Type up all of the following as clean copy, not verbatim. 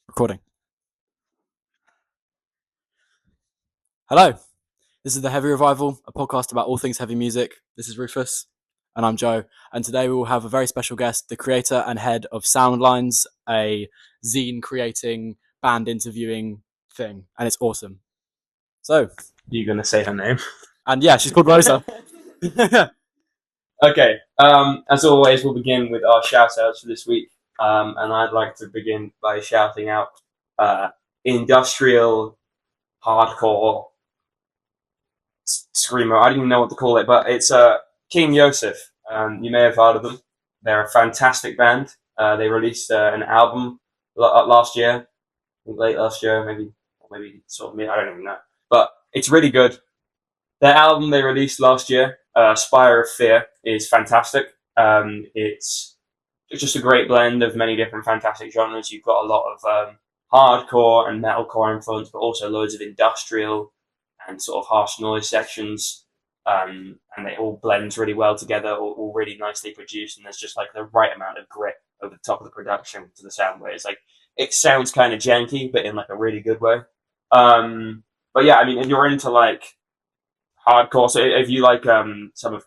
Recording. Hello, this is the Heavy Revival, a podcast about all things heavy music. This is Rufus, and I'm Joe. And today we will have a very special guest, the creator and head of Soundlines, a zine creating, band interviewing thing, and it's awesome. So, You're going to say her name? and yeah, she's called Rosa. Okay, as always, we'll begin with our shout-outs for this week. And I'd like to begin by shouting out industrial, hardcore, screamer. I don't even know what to call it, but it's King Yosef. You may have heard of them. They're a fantastic band. They released an album last year, late last year, maybe sort of mid. I don't even know, but it's really good. Their album they released last year, Spire of Fear, is fantastic. It's just a great blend of many different fantastic genres. You've got a lot of hardcore and metalcore influence, but also loads of industrial and sort of harsh noise sections. And it all blends really well together, all really nicely produced, and there's just like the right amount of grit over the top of the production to the sound where it's like, it sounds kind of janky, but in like a really good way. But yeah, I mean, if you're into like hardcore, so if you like some of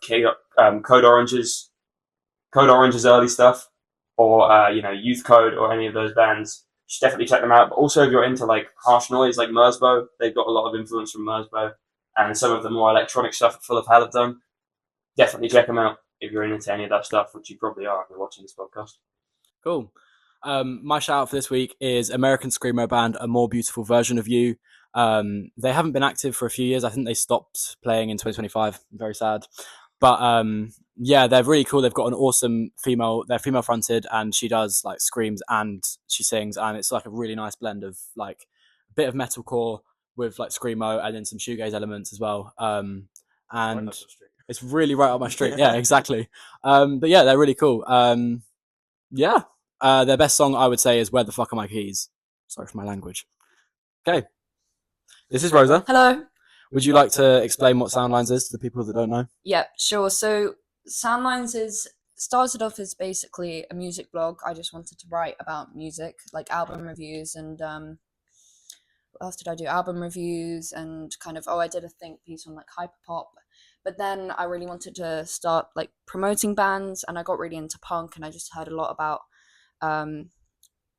Code Orange's early stuff, or Youth Code or any of those bands, you should definitely check them out. But also, if you're into like harsh noise, like Merzbow, they've got a lot of influence from Merzbow, and some of the more electronic stuff that Full of Hell have done. Definitely check them out if you're into any of that stuff, which you probably are if you're watching this podcast. Cool. My shout out for this week is American Screamo band A More Beautiful Version of You. They haven't been active for a few years. I think they stopped playing in 2025. Very sad. But yeah, they're really cool. They've got an awesome female. They're female fronted, and she does like screams and she sings, and it's like a really nice blend of like a bit of metalcore with like screamo and then some shoegaze elements as well. And it's really right up my street. Yeah, exactly. But yeah, they're really cool. Yeah. Their best song, I would say, is Where the Fuck Are My Keys? Sorry for my language. Okay. This is Rosa. Hello. Would you like to explain what Soundlines is to the people that don't know? Yep, sure. So Soundlines started off as basically a music blog. I just wanted to write about music, like album reviews and what else did I do? Album reviews and kind of I did a think piece on like hyperpop. But then I really wanted to start like promoting bands, and I got really into punk, and I just heard a lot about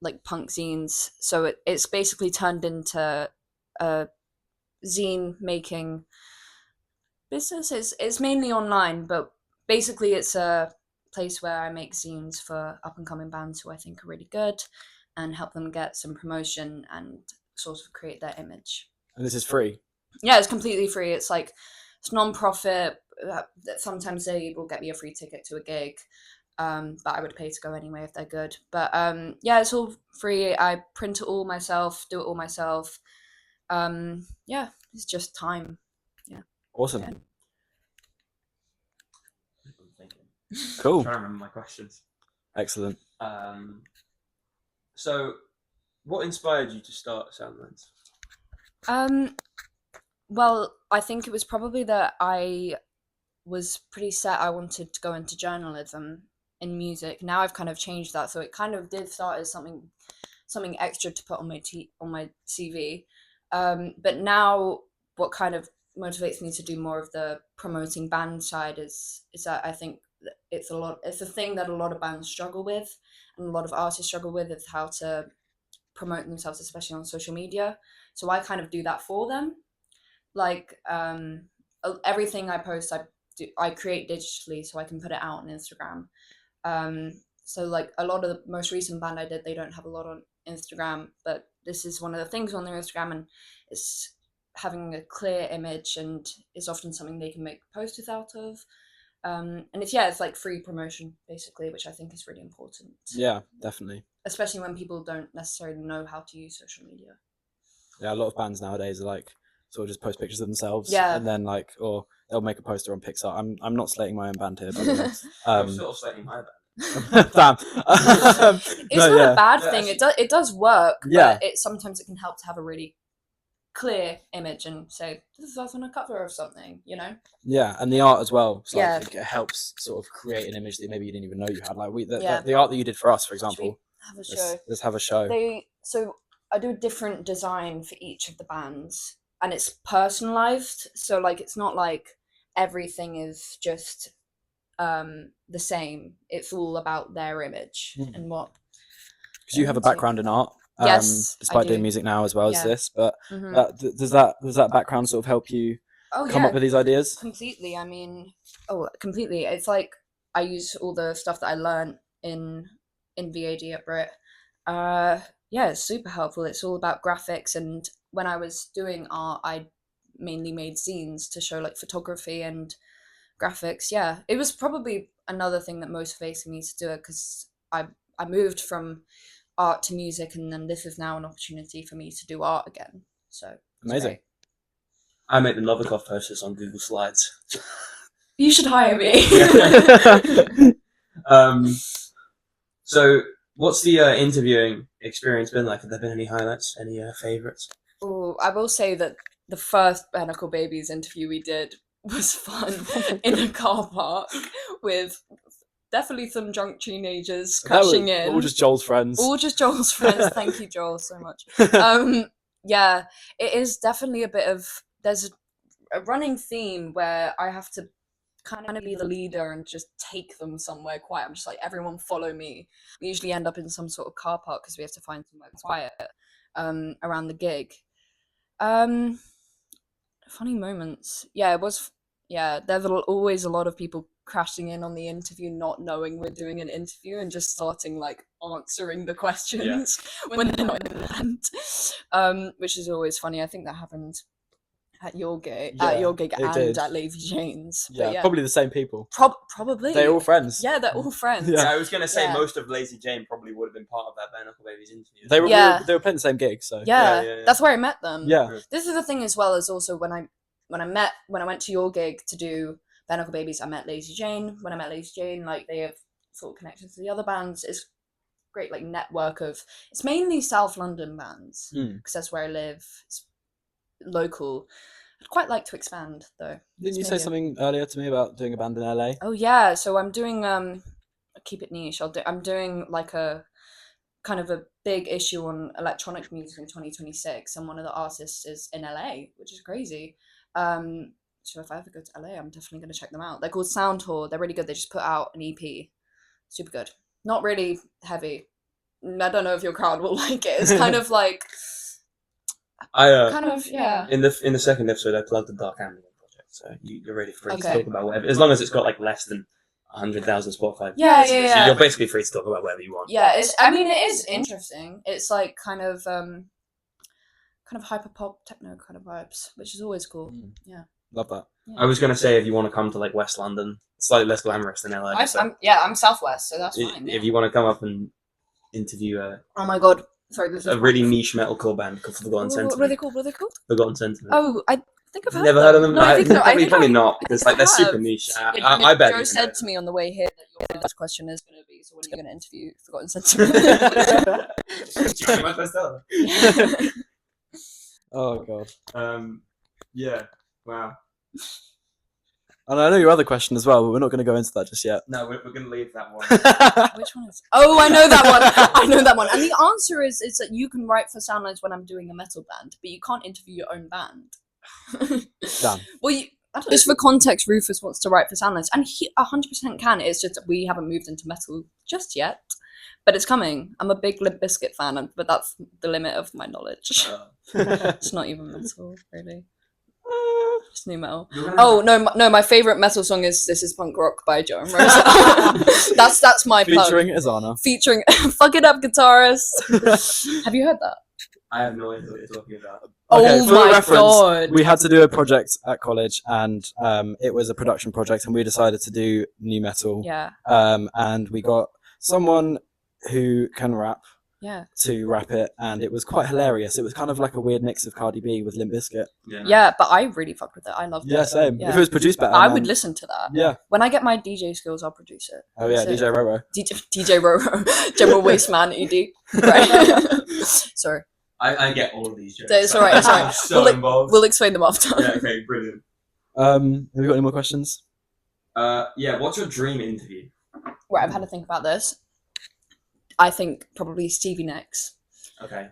like punk zines. So it's basically turned into a zine making business. It's mainly online, but basically it's a place where I make zines for up and coming bands who I think are really good and help them get some promotion and sort of create their image. And this is free? Yeah, it's completely free. It's like, it's non-profit. Sometimes they will get me a free ticket to a gig, but I would pay to go anyway if they're good. But yeah, it's all free. I print it all myself, do it all myself. Yeah, it's just time. Yeah. Awesome. Yeah. Cool. I'm trying to remember my questions. Excellent. So, what inspired you to start Soundlines? Well, I think it was probably that I was pretty set I wanted to go into journalism in music. Now I've kind of changed that, so it kind of did start as something extra to put on my CV. But now what kind of motivates me to do more of the promoting band side is that I think it's a thing that a lot of bands struggle with, and a lot of artists struggle with, is how to promote themselves, especially on social media. So I kind of do that for them. Like everything I post, I create digitally so I can put it out on Instagram. So like a lot of the most recent band I did, they don't have a lot on Instagram, but this is one of the things on their Instagram, and it's having a clear image, and is often something they can make posters out of. And it's like free promotion basically, which I think is really important. Yeah, definitely. Especially when people don't necessarily know how to use social media. Yeah, a lot of bands nowadays are like sort of just post pictures of themselves, Yeah, and then like, or they'll make a poster on Pixar. I'm not slating my own band here, by the way. I'm sort of slating my band. Damn. It's No, not yeah. a bad thing. It does work. Yeah. But sometimes it can help to have a really clear image and say, this is us on a cover of something, you know? Yeah, and the art as well. So Yeah. I think it helps sort of create an image that maybe you didn't even know you had. Like Yeah. the art that you did for us, for example. Have a show. Let's have a show. So I do a different design for each of the bands, and it's personalized. So like, it's not like everything is just the same. It's all about their image and what. Because you have a background in art, Yes, I despite doing do. music now as well as Yeah. this. But Mhm. does that background sort of help you Oh come yeah, up with these ideas? completely. I mean, completely. It's like I use all the stuff that I learned in VAD at Brit. Yeah, it's super helpful. It's all about graphics, and when I was doing art, I mainly made scenes to show like photography and graphics. Yeah, it was probably another thing that motivated me to do it, because I moved from art to music, and then this is now an opportunity for me to do art again. So it's Amazing. great. I make the Novikov posters on Google Slides. You should hire me. So what's the interviewing experience been like? Have there been any highlights? Any favourites? Oh, I will say that the first Barnacle Babies interview we did was fun in a car park with definitely some drunk teenagers crashing in. All just Joel's friends. All just Joel's friends. Thank you, Joel, so much. Yeah, it is definitely a bit of, there's a running theme where I have to kind of be the leader and just take them somewhere quiet. I'm just like, everyone follow me. We usually end up in some sort of car park because we have to find somewhere quiet around the gig. Funny moments. Yeah, it was. Yeah, there's always a lot of people crashing in on the interview, not knowing we're doing an interview, and just starting like answering the questions when they're not in the band. Which is always funny. I think that happened at your gig, and did. at Lazy Jane's. Yeah, But yeah, probably the same people. probably. They're all friends. Yeah, they're all friends. Yeah. Yeah, I was going to say Yeah. most of Lazy Jane probably would have been part of that Bare Knuckle Babies interview. They were Yeah. they were playing the same gig, so Yeah, that's where I met them. yeah. This is the thing as well, as also when I went to your gig to do Bare Knuckle Babies, I met Lazy Jane. When I met Lazy Jane, like, they have sort of connections to the other bands. It's great, like, network of, it's mainly South London bands because that's where I live. It's local. I'd quite like to expand though. Didn't you say something earlier to me about doing a band in LA? Oh yeah, so I'm doing keep it niche. I'm doing like a kind of a big issue on electronic music in 2026, and one of the artists is in LA, which is crazy. So if I ever go to LA, I'm definitely going to check them out. They're called Sound Tour. They're really good. They just put out an EP. Super good. Not really heavy. I don't know if your crowd will like it. It's kind of like kind of, yeah. In the second episode, I plugged the Dark Ambient project, so you're ready free to Okay. talk about whatever, as long as it's got like less than 100,000 Spotify. Yeah. You're basically free to talk about whatever you want. Yeah, it is interesting. It's like kind of hyper pop techno kind of vibes, which is always cool. Yeah. Love that. I was gonna say, if you want to come to like West London, slightly less glamorous than LA. I'm Southwest, so that's fine. If you want to come up and interview oh my god, sorry, this is a really niche metalcore band called Forgotten Sentiment. What are they called? Forgotten Sentiment. Oh, I think I've heard Never them. heard of them? No, I think so. Probably not, because like they're super have. niche. Yeah, I bet. Joe said to me on the way here that your first question is going to be, so when are you going to interview Forgotten Sentiment? Oh god. Yeah. Wow. And I know your other question as well, but we're not going to go into that just yet. No, we're going to leave that one. Which one is? Oh, I know that one. I know that one. And the answer is that you can write for Soundlines when I'm doing a metal band, but you can't interview your own band. Done. Well, just for context, Rufus wants to write for Soundlines, and he 100% can. It's just we haven't moved into metal just yet, but it's coming. I'm a big Limp Bizkit fan, but that's the limit of my knowledge. It's not even metal, really. Just new metal. Oh no! My favorite metal song is "This Is Punk Rock" by Joe and Rosa. that's my plug. Featuring Azana. Featuring "Fuck It Up" guitarist. Have you heard that? I have no idea what you're talking about. Okay, Oh for my reference, god! we had to do a project at college, and it was a production project, and we decided to do new metal. Yeah. And we got someone who can rap Yeah. to rap it, and it was quite hilarious. It was kind of like a weird mix of Cardi B with Limp Bizkit. Yeah, but I really fucked with it. I loved it. Yeah, same. Yeah. If it was produced better, I then- would listen to that. Yeah. When I get my DJ skills, I'll produce it. Oh yeah, That's it. DJ Roro. DJ Roro, General Waste Man, ED. Right. Sorry. I get all of these jokes. It's alright. It's alright. So involved. We'll explain them after. Yeah, okay, brilliant. Have you got any more questions? Yeah, what's your dream interview? Right, I've had to think about this. I think probably Stevie Nicks. Okay.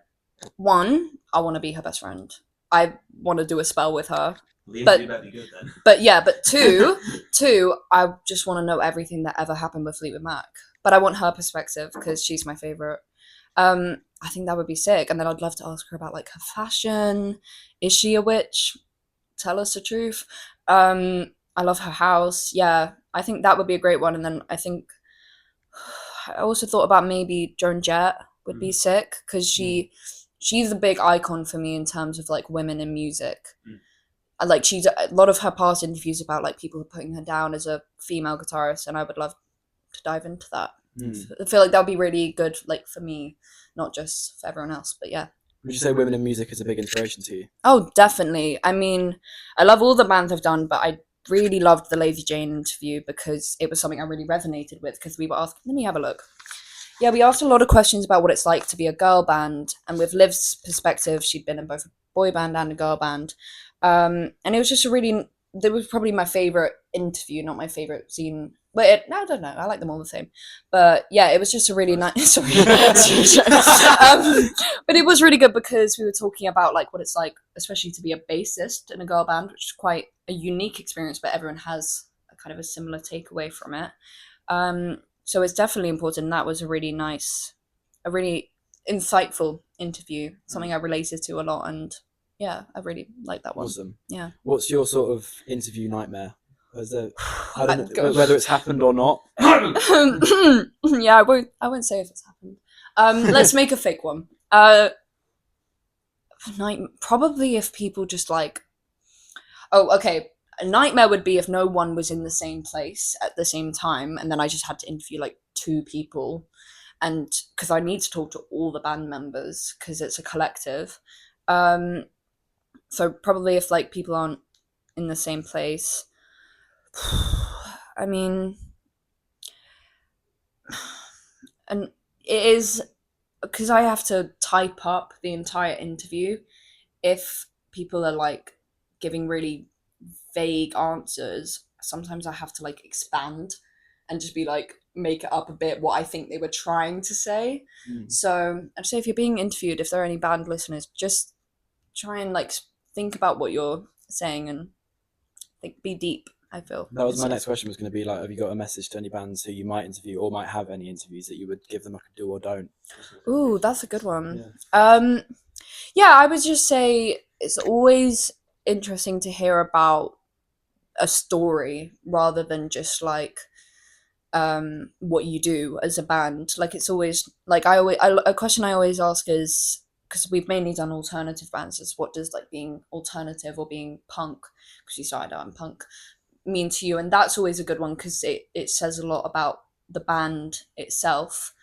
one, I want to be her best friend. I want to do a spell with her. The But- interview better be good then. But yeah, but two, I just want to know everything that ever happened with Fleetwood Mac. But I want her perspective because she's my favorite. I think that would be sick. And then I'd love to ask her about like her fashion. Is she a witch? Tell us the truth. I love her house. Yeah, I think that would be a great one. And then I think I also thought about maybe Joan Jett would be sick because she's a big icon for me in terms of like women in music. Like she's a lot of her past interviews about like people putting her down as a female guitarist, and I would love to dive into that. I feel like that would be really good, like for me, not just for everyone else. But yeah. Would you say women in music is a big inspiration to you? Oh, definitely. I mean, I love all the bands I've done, but I really loved the Lazy Jane interview because it was something I really resonated with. Because we were asked, let me have a look. Yeah, we asked a lot of questions about what it's like to be a girl band, and with Liv's perspective, she'd been in both a boy band and a girl band. And it was just that was probably my favorite interview, not my favorite scene. But I don't know. I like them all the same. But yeah, it was just a really nice. Sorry. But it was really good because we were talking about like what it's like, especially to be a bassist in a girl band, which is quite a unique experience, but everyone has a kind of a similar takeaway from it. So it's definitely important. That was a really insightful interview, something I related to a lot, and yeah, I really like that one. Awesome. Yeah. What's your sort of interview nightmare? Is there, I I'd don't go- know whether it's happened or not. Yeah, I won't say if it's happened. Let's make a fake one. Probably if people just like, oh, okay. A nightmare would be if no one was in the same place at the same time, and then I just had to interview like 2 people, and because I need to talk to all the band members because it's a collective. So probably if like people aren't in the same place, I mean, and it is because I have to type up the entire interview. If people are like giving really vague answers, sometimes I have to like expand and just be like make it up a bit what I think they were trying to say. So I'd say if you're being interviewed, if there are any band listeners, just try and like think about what you're saying and be deep. I feel That was my next question, was going to be like, have you got a message to any bands who you might interview or might have any interviews that you would give them like a do or don't? Ooh, that's a good one. Yeah, I would just say it's always interesting to hear about a story rather than just like what you do as a band. Like it's always like a question I always ask is, because we've mainly done alternative bands, is what does like being alternative or being punk, because you started out in punk, mean to you? And that's always a good one because it says a lot about the band itself.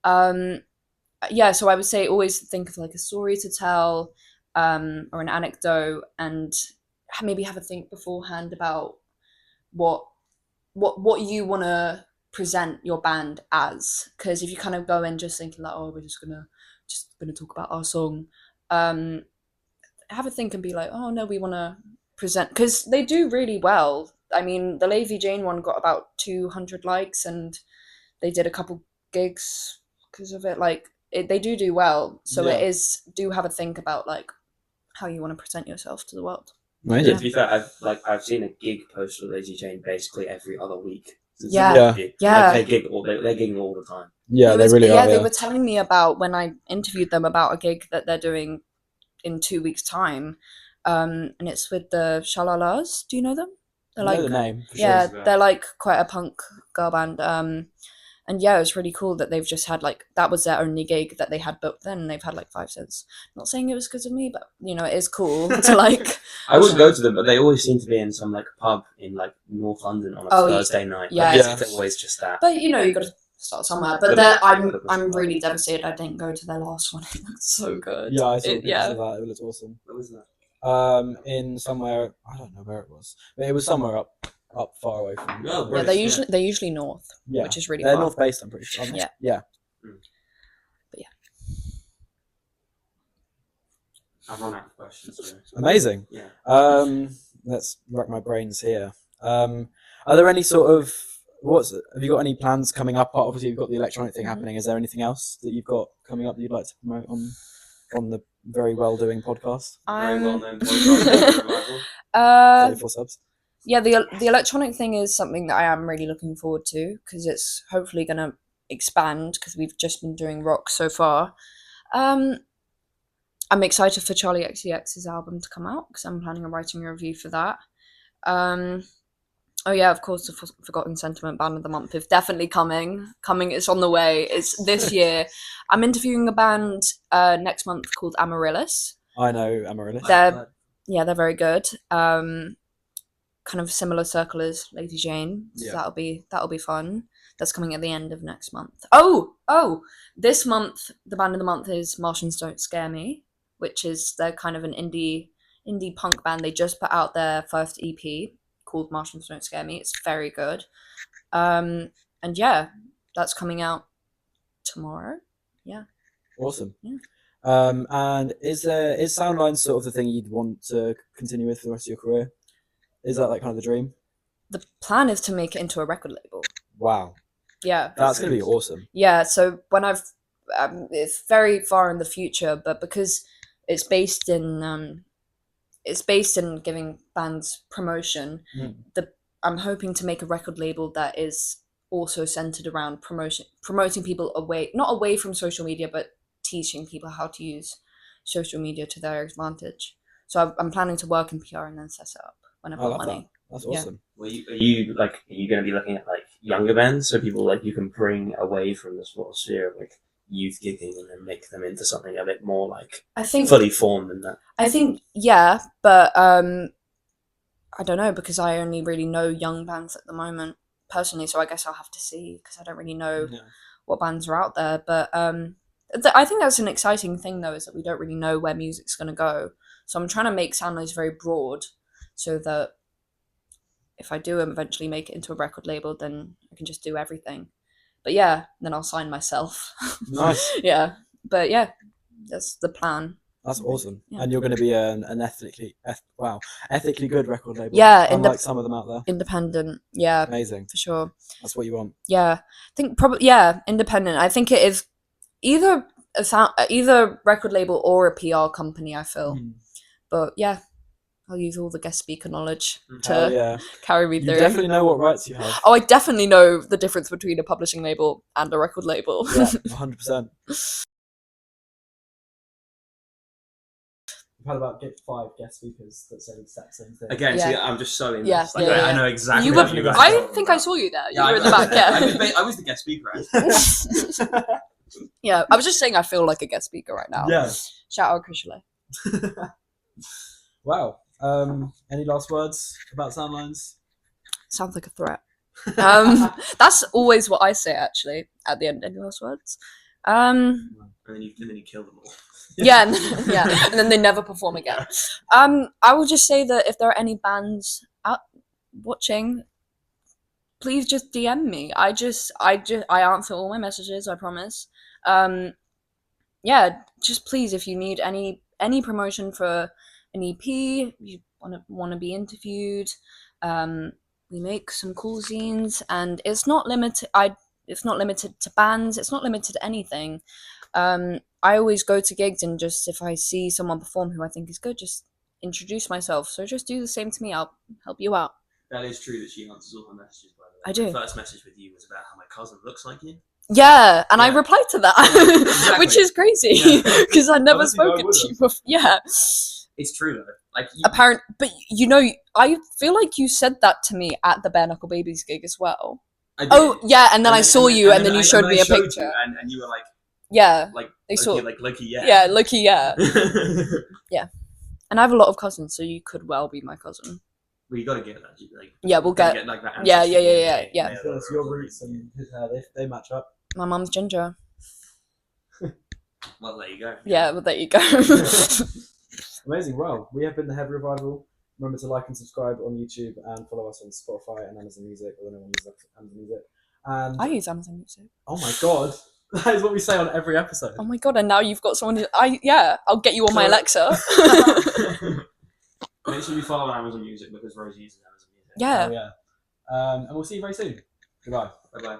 Yeah, so I would say always think of like a story to tell, or an anecdote, and maybe have a think beforehand about what you want to present your band as. Because if you kind of go in just thinking like, oh, we're just gonna talk about our song, have a think and be like, oh no, we want to present, because they do really well. I mean, the Lazy Jane one got about 200 likes, and they did a couple gigs because of it. Like they do well. So Yeah. it is, do have a think about like how you want to present yourself to the world. Amazing. To be fair, I've seen a gig post for Lazy Jane basically every other week. since Yeah. the interview. Yeah. Like, they're gigging all the time. Yeah, they really are. Yeah, they Yeah. were telling me about when I interviewed them about a gig that they're doing in 2 weeks' time, and it's with the Shalalas. Do you know them? They're I know the name for yeah, sure. they're like quite a punk girl band. And yeah, it was really cool that they've just had like, that was their only gig that they had booked then, and they've had like 5 since. Not saying it was because of me, but you know, it is cool to like. I wouldn't go to them, but they always seem to be in some like pub in like North London on a Thursday night. yeah. Like, Yeah. it's always just that. But you know, you got to start somewhere. But I'm really devastated I didn't go to their last one. It looked so good. Yeah, I saw It- pictures yeah. of that. It looked awesome. What was that? In somewhere, I don't know where it was, but it was somewhere up far away from. Oh, Yeah, brilliant. they're usually north, Yeah, which is really they're far. north based. I'm pretty sure. aren't they? Yeah. Yeah. But yeah. I've run out of questions. So. Amazing. Yeah. Let's rack my brains here. Are there any sort of have you got any plans coming up? Obviously, you've got the electronic thing happening. Is there anything else that you've got coming up that you'd like to promote on on the very well doing podcast. Very well known podcast. Revival. 34 subs. Yeah, the electronic thing is something that I am really looking forward to because it's hopefully going to expand because we've just been doing rock so far. I'm excited for Charlie XCX's album to come out because I'm planning on writing a review for that. Oh yeah, of course, the Forgotten Sentiment Band of the Month is definitely coming. It's on the way. It's this year. I'm interviewing a band next month called Amaryllis. I know Amaryllis. They're very good. Kind of similar circle as Lady Jane. So that'll be fun. That's coming at the end of next month. Oh! This month, the band of the month is Martians Don't Scare Me, which is they're kind of an indie punk band. They just put out their first EP called Martians Don't Scare Me. It's very good. And yeah, that's coming out tomorrow. Yeah. Awesome. Yeah. And is Soundlines sort of the thing you'd want to continue with for the rest of your career? Is that like kind of the dream? The plan is to make it into a record label. Wow. Yeah. That's going to be awesome. Yeah, so when it's very far in the future, but because it's based in giving bands promotion, I'm hoping to make a record label that is also centered around promoting people not away from social media, but teaching people how to use social media to their advantage. So I'm planning to work in PR and then set it up when I've got money. That's awesome. Well, are you going to be looking at like younger bands, so people like you can bring away from the sort of sphere of like youth gigging and then make them into something a bit more like fully formed than that? I think yeah, but I don't know because I only really know young bands at the moment personally, so I guess I'll have to see because I don't really know what bands are out there. But I think that's an exciting thing though, is that we don't really know where music's going to go. So I'm trying to make Soundlines very broad, so that if I do eventually make it into a record label, then I can just do everything. But yeah, then I'll sign myself. Nice. Yeah, but yeah, that's the plan. That's awesome. Yeah. And you're going to be an ethically good record label. Yeah, unlike some of them out there. Independent. Yeah, amazing. For sure. That's what you want. Yeah, I think probably independent. I think it is either either record label or a PR company. I feel, but yeah. I'll use all the guest speaker knowledge to carry me through. You definitely know what rights you have. Oh, I definitely know the difference between a publishing label and a record label. Yeah, 100%. We've had about 5 guest speakers that say the exact same thing. Again, see, I'm just so in this. Yeah, Like, I know exactly what you guys I think I saw you there. You were in the back, I was the guest speaker, actually. Yeah, I was just saying I feel like a guest speaker right now. Yeah. Shout out Chris Chalet. Wow. Any last words about Soundlines? Sounds like a threat. That's always what I say actually at the end. Any last words? And then you kill them all. Yeah, and then they never perform again. I will just say that if there are any bands out watching, please just DM me. I answer all my messages. I promise. Yeah, just please, if you need any promotion for an EP, you want to be interviewed, we make some cool zines, and it's not limited to bands, it's not limited to anything. I always go to gigs and just if I see someone perform who I think is good, just introduce myself. So just do the same to me. I'll help you out. That is true that she answers all her messages, by the way. I do. The first message with you was about how my cousin looks like you. Yeah, and I replied to that, exactly. Which is crazy because I'd never spoken to you before. Yeah. It's true though. Like but you know, I feel like you said that to me at the Bare Knuckle Babies gig as well. Oh yeah, and then I saw you, and then you showed me a picture, and you were like, yeah, like they saw Loki, yeah, yeah, Loki, yeah, yeah. And I have a lot of cousins, so you could well be my cousin. Well, you got to get that. Like, yeah, we'll get like that. Yeah. It's your roots and his hair; they match up. My mum's ginger. Well, there you go. Yeah, well, there you go. Amazing. Well, we have been the Heavy Revival. Remember to like and subscribe on YouTube and follow us on Spotify and Amazon Music, or anyone uses Amazon Music. And I use Amazon Music. Oh my god, that is what we say on every episode. Oh my god, and now you've got someone. I'll get you on my Alexa. Make sure you follow Amazon Music because Rosa uses Amazon Music. Yeah. Oh, yeah. And we'll see you very soon. Goodbye. Bye bye.